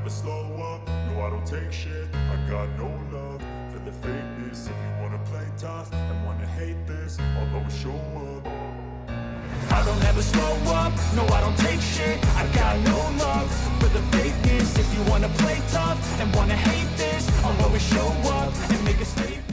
never slow up, no I don't take shit. I got no love for the fakeness. If you wanna play tough and wanna hate this, I'll always show up. I don't ever slow up, no I don't take shit. I got no love for the fakeness. If you wanna play tough and wanna hate this, I'll always show up and make a statement.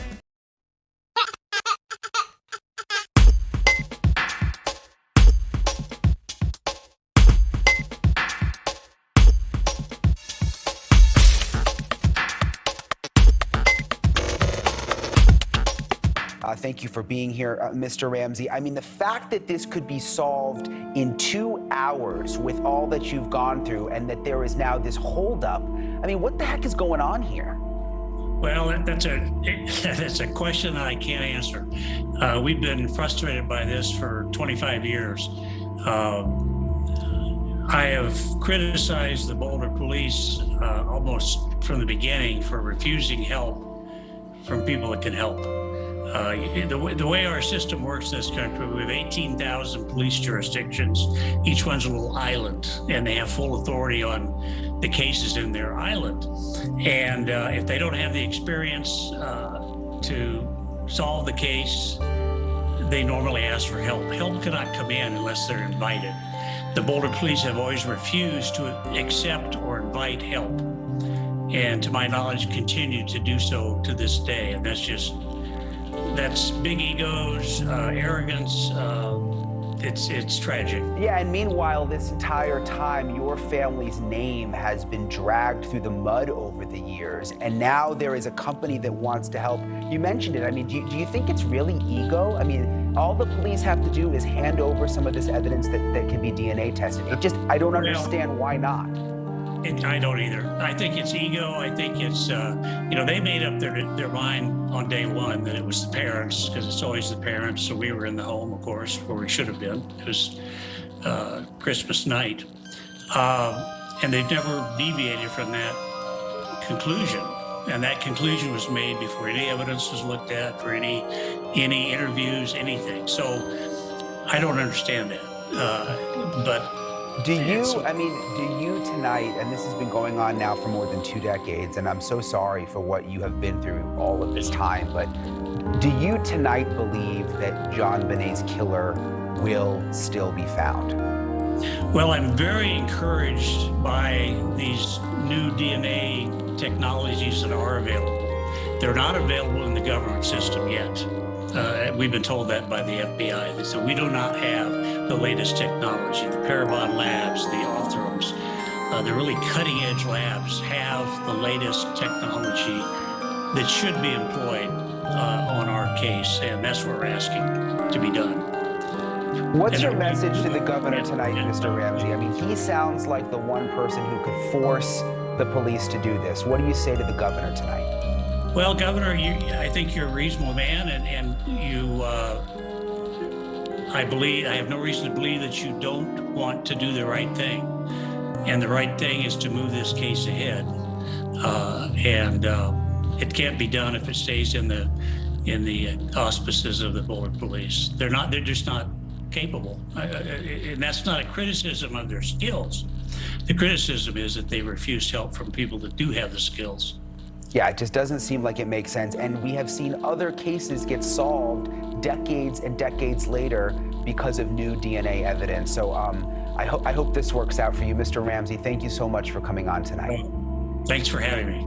Thank you for being here, Mr. Ramsey. I mean, the fact that this could be solved in 2 hours with all that you've gone through and that there is now this holdup, I mean, what the heck is going on here? Well, that's a question that I can't answer. We've been frustrated by this for 25 years. I have criticized the Boulder police almost from the beginning for refusing help from people that can help. The way our system works in this country, we have 18,000 police jurisdictions. Each one's a little island, and they have full authority on the cases in their island. And if they don't have the experience to solve the case, they normally ask for help. Help cannot come in unless they're invited. The Boulder police have always refused to accept or invite help. And to my knowledge, continue to do so to this day. And that's big egos, arrogance. It's tragic. Yeah, and meanwhile, this entire time, your family's name has been dragged through the mud over the years, and now there is a company that wants to help. You mentioned it. I mean, do you think it's really ego? I mean, all the police have to do is hand over some of this evidence that can be DNA tested. I don't understand why not. I don't either. I think it's ego. I think it's, they made up their mind on day one that it was the parents, because it's always the parents. So we were in the home, of course, where we should have been. It was Christmas night. And they've never deviated from that conclusion. And that conclusion was made before any evidence was looked at, for any interviews, anything. So I don't understand that. But do you tonight, and this has been going on now for more than 2 decades, and I'm so sorry for what you have been through all of this time, but do you tonight believe that JonBenet's killer will still be found? Well, I'm very encouraged by these new DNA technologies that are available. They're not available in the government system yet. We've been told that by the FBI. They said we do not have the latest technology. The parabon labs, the Authrums, the really cutting edge labs have the latest technology that should be employed on our case, and that's what we're asking to be done. What's your message to the governor tonight, Mr. Ramsey? I mean, he sounds like the one person who could force the police to do this. What do you say to the governor tonight? Well, Governor, I think you're a reasonable man, and you, I have no reason to believe that you don't want to do the right thing. And the right thing is to move this case ahead. It can't be done if it stays in the auspices of the Boulder police. They're just not capable. And that's not a criticism of their skills. The criticism is that they refuse help from people that do have the skills. Yeah, it just doesn't seem like it makes sense. And we have seen other cases get solved decades and decades later because of new DNA evidence. So I hope this works out for you, Mr. Ramsey. Thank you so much for coming on tonight. Thanks for having me.